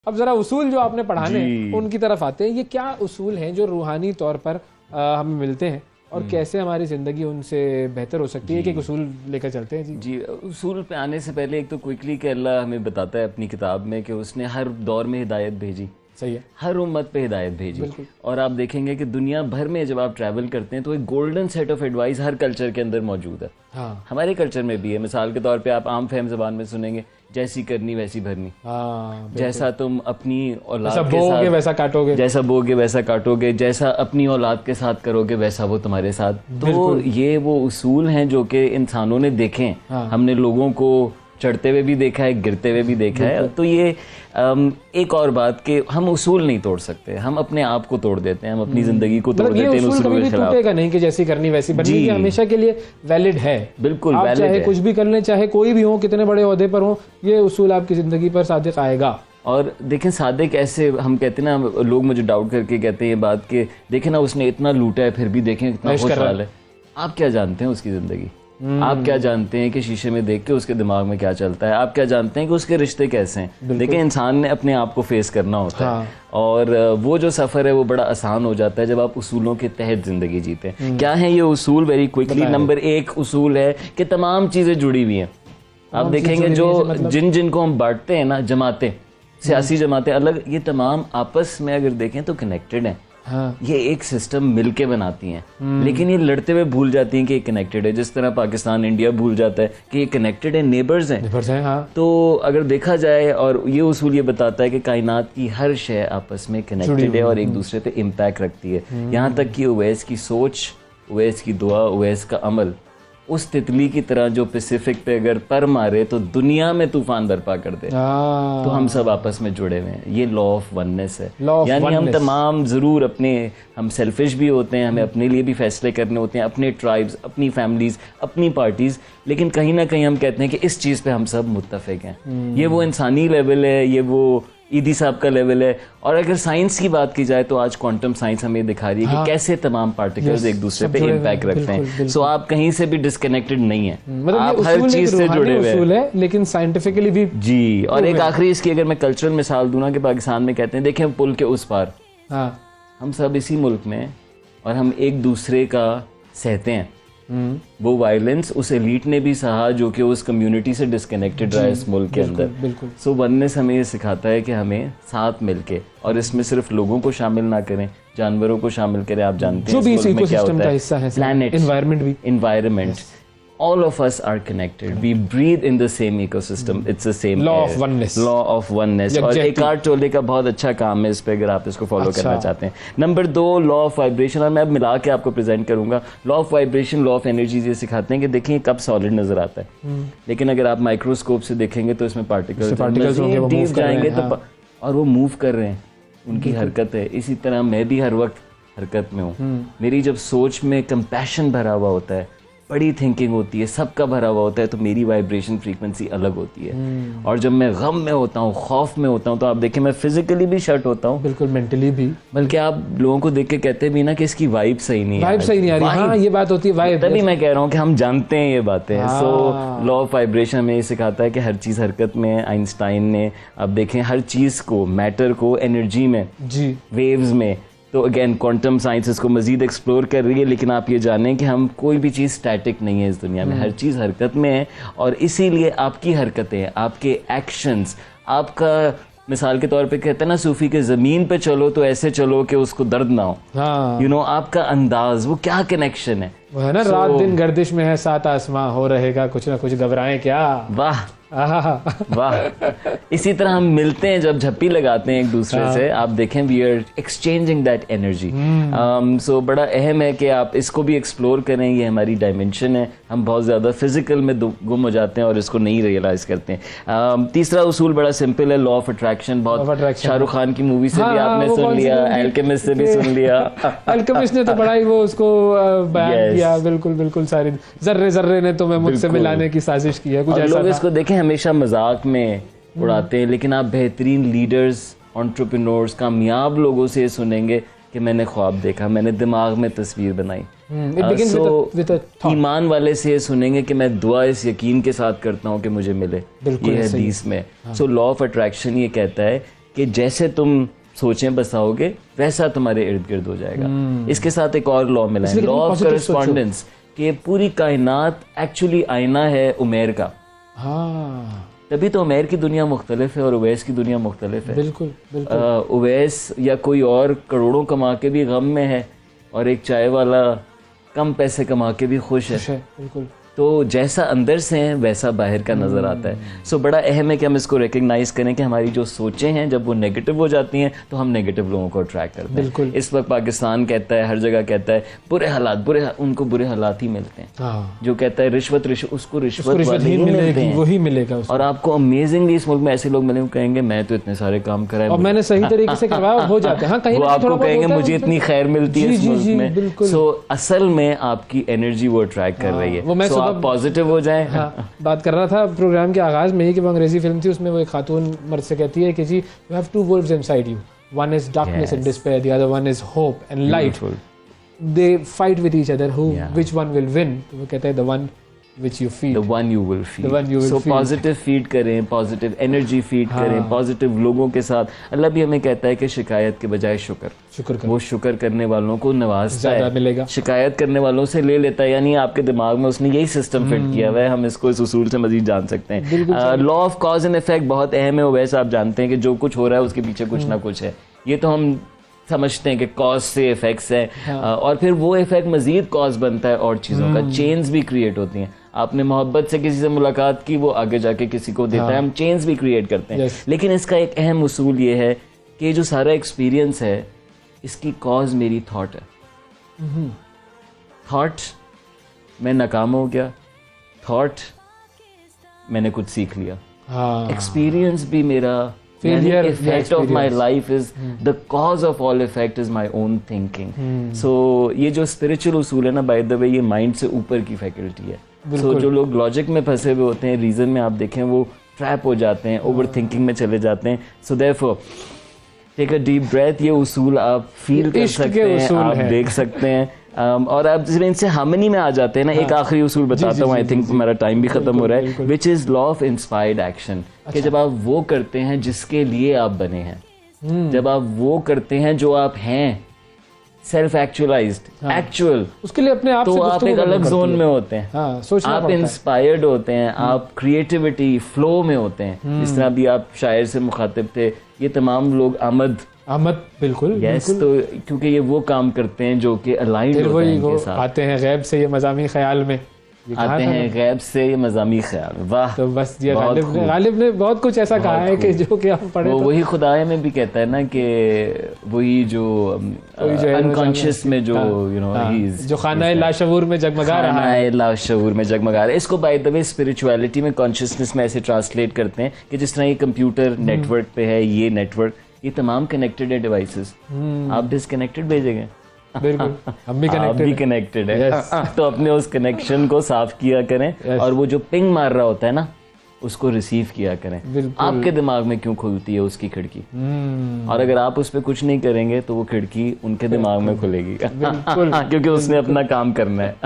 अब जरा उसूल जो आपने पढ़ाने उनकी तरफ आते हैं। ये क्या उसूल हैं जो रूहानी तौर पर हमें मिलते हैं और कैसे हमारी ज़िंदगी उनसे बेहतर हो सकती है? कि उसूल लेकर चलते हैं जी। उसूल पे आने से पहले एक तो क्विकली कि अल्लाह हमें बताता है अपनी किताब में कि उसने हर दौर में हिदायत भेजी। सही है। हर उम्मत पे हिदायत भेजी। और आप देखेंगे कि दुनिया भर में जब आप ट्रैवल करते हैं तो एक golden set of advice her culture के अंदर मौजूद है। हाँ। हमारे कल्चर में भी है। मिसाल के तौर पे आप आम फहम ज़बान में सुनेंगे, जैसी करनी वैसी भरनी। हाँ, जैसा तुम अपनी औलाद के साथ वैसा काटोगे, जैसा बोगे वैसा काटोगे, जैसा अपनी औलाद के साथ करोगे वैसा वो तुम्हारे साथ। तो ये वो उसूल हैं जो कि इंसानों ने देखे हैं। हाँ। हमने लोगों को चढ़ते हुए भी देखा है, गिरते हुए भी देखा है। तो ये एक और बात कि हम उसूल नहीं तोड़ सकते, हम अपने आप को तोड़ देते हैं, हम अपनी जिंदगी को तोड़ देते हैं उसूल कभी भी टूटेगा नहीं कि जैसी करनी वैसी बननी, ये हमेशा के लिए वैलिड है। बिल्कुल आप वैलिड चाहे है। कुछ भी कर लें, चाहे कोई भी हो, कितने बड़े ओहदे पर हो, ये उसूल आपकी जिंदगी पर सादिक आएगा। और देखें सादिक ऐसे हम कहते हैं ना, लोग मुझे डाउट करके कहते हैं ये बात कि देखें ना उसने इतना लूटा है फिर भी देखें इतना खुशहाल है। आप क्या जानते हैं उसकी जिंदगी? आप क्या जानते हैं कि शीशे में देख के उसके दिमाग में क्या चलता है? आप क्या जानते हैं कि उसके रिश्ते कैसे हैं? देखिए इंसान ने अपने आप को फेस करना होता है। और वो जो सफ़र है वो बड़ा आसान हो जाता है जब आप उसूलों के तहत ज़िंदगी जीते हैं। क्या है ये उसूल? वेरी क्विकली, नंबर 1 उसूल है कि तमाम चीज़ें जुड़ी हुई हैं। आप देखेंगे जो जिन को हम बांटते हैं ना, जमातें, सियासी जमातें अलग, ये तमाम आपस में अगर देखें तो कनेक्टेड हैं। हाँ। ये एक सिस्टम मिलके बनाती हैं, लेकिन ये लड़ते हुए भूल जाती हैं कि ये कनेक्टेड है। जिस तरह पाकिस्तान इंडिया भूल जाता है कि ये कनेक्टेड है, नेबर्स हैं। हाँ। तो अगर देखा जाए, और ये उसूल ये बताता है कि कायनात की हर शय आपस में कनेक्टेड है और एक दूसरे पे इम्पैक्ट रखती है। यहाँ तक कि उवैस की सोच, उवैस की दुआ, उवैस का अमल उस तितली की तरह जो पैसिफिक पे अगर पर मारे तो दुनिया में तूफान बर्पा कर दे। तो हम सब आपस में जुड़े हुए हैं। ये लॉ ऑफ वननेस है। यानी हम तमाम ज़रूर अपने, हम सेल्फिश भी होते हैं, हमें अपने लिए भी फैसले करने होते हैं, अपने ट्राइब्स, अपनी फैमिलीज, अपनी पार्टीज, लेकिन कहीं ना कहीं हम कहते हैं कि इस चीज़ पे हम सब मुत्तफिक हैं। ये वो इंसानी लेवल है, ये वो ईदी साहब का लेवल है। और अगर साइंस की बात की जाए तो आज क्वांटम साइंस हमें दिखा रही है कि कैसे तमाम पार्टिकल्स एक दूसरे पे इम्पैक्ट रखते हैं। सो आप कहीं से भी डिस्कनेक्टेड नहीं है, मतलब आप हर चीज से जुड़े हुए हैं, लेकिन साइंटिफिकली भी। जी। और एक आखिरी इसकी अगर मैं कल्चरल मिसाल दूं ना, कि पाकिस्तान में कहते हैं देखें पुल के उस पार, हम सब इसी मुल्क में और हम एक दूसरे का सहते हैं। वो वायलेंस उस एलीट ने भी सहा जो कि उस कम्युनिटी से डिस्कनेक्टेड रहा है इस मुल्क के अंदर। सो वननेस हमें ये सिखाता है कि हमें साथ मिलके, और इसमें सिर्फ लोगों को शामिल ना करें, जानवरों को शामिल करें। आप जानते हैं इस मुल्क में क्या होता है, planet, environment, all of us are connected, we breathe in the same ecosystem, it's the same law of oneness, law of oneness। और एक आर्ट टोले का बहुत अच्छा काम है इस पे, अगर आप इसको फॉलो करना चाहते हैं। नंबर 2 लॉ ऑफ वाइब्रेशन, और मैं अब मिला के आपको प्रेजेंट करूंगा। Law of vibration, law of energies ये सिखाते हैं कि देखिए कब सॉलिड नजर आता है, लेकिन अगर आप माइक्रोस्कोप से देखेंगे तो इसमें पार्टिकल्स डीप जाएंगे तो, और वो मूव कर रहे हैं, उनकी हरकत है। इसी तरह मैं भी हर वक्त हरकत में हूँ। मेरी जब सोच में कंपैशन भरा हुआ होता है, बड़ी थिंकिंग होती है, सबका भरा हुआ होता है, तो मेरी वाइब्रेशन फ्रीक्वेंसी अलग होती है। और जब मैं गम में होता हूँ, खौफ में होता हूँ, तो आप देखें मैं फिजिकली भी शट होता हूँ, बिल्कुल मेंटली भी। बल्कि आप लोगों को देख के कहते भी ना कि इसकी वाइब सही नहीं है, वाइब सही नहीं आ रही। हाँ, ये बात होती है वाइब। तभी मैं कह रहा हूँ कि हम जानते हैं ये बातें। सो लॉ ऑफ वाइब्रेशन हमें ये सिखाता है कि हर चीज़ हरकत में है। आइंस्टाइन ने, आप देखें हर चीज़ को, मैटर को एनर्जी में, जी, वेव्स में। तो अगेन क्वांटम साइंस इसको मजीद एक्सप्लोर कर रही है, लेकिन आप ये जानें कि हम कोई भी चीज़ स्टैटिक नहीं है इस दुनिया में, हर चीज़ हरकत में है। और इसीलिए आपकी हरकतें, आपके एक्शंस, आपका, मिसाल के तौर पे कहते हैं ना सूफी के ज़मीन पे चलो तो ऐसे चलो कि उसको दर्द ना हो। यू नो, आपका अंदाज, वो क्या कनेक्शन है, वो है ना, रात दिन गर्दिश में है 7 आसमां, हो रहेगा कुछ ना कुछ, घबराएं क्या। वाह वाह। इसी तरह हम मिलते हैं जब झप्पी लगाते हैं एक दूसरे से, आप देखें we are exchanging that energy. So बड़ा अहम है कि आप इसको भी एक्सप्लोर करें। ये हमारी डायमेंशन है, हम बहुत ज़्यादा फिजिकल में गुम हो जाते हैं और इसको नहीं रियलाइज करते हैं। तीसरा उसूल बड़ा सिंपल है, लॉ ऑफ अट्रैक्शन। बहुत शाहरुख खान की मूवी से भी आपने सुन लिया, एल्केमिस्ट से भी सुन लिया। एल्केमिस्ट ने तो बड़ा ही वो उसको बयान किया, बिल्कुल बिल्कुल, सारी जर्रे जर्रे ने तुम्हें मुझसे मिलाने की साजिश की है, कुछ ऐसा। लोग इसको देखें हमेशा मजाक में उड़ाते हैं, लेकिन आप बेहतरीन लीडर्स, एंटरप्रेन्योर्स, कामयाब लोगों से सुनेंगे कि मैंने ख्वाब देखा, मैंने दिमाग में तस्वीर बनाई। ईमान वाले से ये सुनेंगे कि मैं दुआ इस यकीन के साथ करता हूँ कि मुझे मिले, ये हदीस में। सो लॉ ऑफ अट्रैक्शन ये कहता है कि जैसे तुम सोचें बसाओगे वैसा तुम्हारे इर्द गिर्द हो जाएगा। इसके साथ एक और लॉ मिला है, लॉ ऑफ करस्पॉन्डेंस, कि पूरी कायनात एक्चुअली आईना है उमेर का। हाँ, तभी तो उमेर की दुनिया मुख्तलिफ है और उवैस की दुनिया मुख्तलिफ है। बिल्कुल बिल्कुल। उवैस या कोई और करोड़ों कमा के भी गम में है और एक चाय वाला कम पैसे कमा के भी खुश है। बिल्कुल। तो जैसा अंदर से है वैसा बाहर का नजर आता है। सो बड़ा अहम है कि हम इसको रिकग्नाइज करें कि हमारी जो सोचें हैं जब वो नेगेटिव हो जाती हैं तो हम नेगेटिव लोगों को अट्रैक्ट करते हैं। इस वक्त पाकिस्तान कहता है, हर जगह कहता है बुरे हालात, उनको बुरे हालात ही मिलते हैं। हाँ। जो कहता है रिश्वत उसको रिश्वत वाले ही मिलते हैं, वही मिलेगा। और आपको अमेजिंगली इस मुल्क में ऐसे लोग मिले कहेंगे मैं तो इतने सारे काम कराए और मैंने सही तरीके से करवाया, हो जाते हैं। हाँ, कहीं वो आपको कहेंगे मुझे इतनी खैर मिलती है इस मुल्क में। सो असल में आपकी एनर्जी वो अट्रैक्ट कर रही है। सो आप पॉजिटिव हो जाए। हाँ, बात कर रहा था प्रोग्राम के आगाज में ही कि वो अंग्रेजी फिल्म थी, उसमें वो एक खातून मर्द से कहती है कि जी you have two wolves inside you, one is darkness and despair, the other one is hope and light, they fight with each other, who which one will win. तो वो कहते हैं the one which you feed, the one you will feed, the one you will so feed. positive feed करें, positive energy feed करें, positive लोगों के साथ। अल्लाह भी हमें कहता है कि शिकायत के बजाय शुक्र करें। वो शुक्र करने वालों को नवाजता है, मिलेगा। शिकायत करने वालों से ले लेता है। यानी आपके दिमाग में उसने यही सिस्टम फिट किया हुआ है। हम इसको इस उसूल से मजीद जान सकते हैं। Law of cause and effect बहुत अहम है। वैसे आप जानते हैं कि जो कुछ हो रहा है उसके पीछे कुछ ना कुछ है। ये तो हम समझते हैं कि कॉज से इफेक्ट्स है, और फिर वो इफेक्ट मजीद कॉज बनता है और चीज़ों का, चेन्स भी क्रिएट होती हैं। आपने मोहब्बत से किसी से मुलाकात की, वो आगे जाके किसी को देता है, हम चेन्स भी क्रिएट करते हैं। लेकिन इसका एक अहम उसूल ये है कि जो सारा एक्सपीरियंस है इसकी कॉज मेरी थॉट है। थॉट मैं नाकाम हो गया, थॉट मैंने कुछ सीख लिया, एक्सपीरियंस भी मेरा effect of my life is the cause of all effect is my own thinking. So ये जो spiritual उसूल है ना, by the way, ये mind से ऊपर की faculty है। So जो लोग logic में फंसे हुए होते हैं, reason में आप देखें वो trap हो जाते हैं, over thinking में चले जाते हैं। So therefore take a deep breath, ये उसूल आप feel कर सकते हैं, आप देख सकते हैं। और आप इनसे हार्मनी में आ जाते हैं ना। एक आखिरी उसूल बताता हूँ, आई थिंक हमारा टाइम भी खत्म हो रहा है, which is law of inspired action. कि जब आप वो करते हैं जिसके लिए आप बने हैं, जब आप वो करते हैं जो आप हैं, सेल्फ एक्चुअलाइज्ड, एक्चुअल, उसके लिए अपने आप तो आप एक अलग जोन में होते हैं। आप इंस्पायर्ड होते हैं, आप क्रिएटिविटी फ्लो में होते हैं। जिस तरह भी आप शायर से मुखातिब थे, ये तमाम लोग अहमद बिल्कुल यस, तो क्योंकि ये वो काम करते हैं जो कि अलाइंड होते हैं इनके साथ। आते हैं गैब से ये मज़ामी ख्याल में, आते हैं गैब से ये मज़ामी ख्याल। वाह, तो बस ये गालिब ने बहुत कुछ ऐसा कहा है कि जो कि हम पढ़े, वही खुदाए में भी कहता है ना कि वही जो अनकॉन्शियस में जो यू नो जो खाना लाशऊर में जगमगा रहा है, लाशऊर में जगमगा रहा है। इसको बाय द वे स्पिरिचुअलिटी में, कॉन्शियसनेस में ऐसे ट्रांसलेट करते हैं कि जिस तरह ये कंप्यूटर नेटवर्क पे है, ये नेटवर्क, ये तमाम कनेक्टेड है डिवाइसेस। आप डिसकनेक्टेड भेजेंगे, बिल्कुल हम भी कनेक्टेड है। तो अपने उस कनेक्शन को साफ किया करें, और वो जो पिंग मार रहा होता है ना उसको रिसीव किया करें। आपके दिमाग में क्यों खुलती है उसकी खिड़की, और अगर आप उस पर कुछ नहीं करेंगे तो वो खिड़की उनके दिमाग में खुलेगी क्योंकि उसने अपना काम करना है।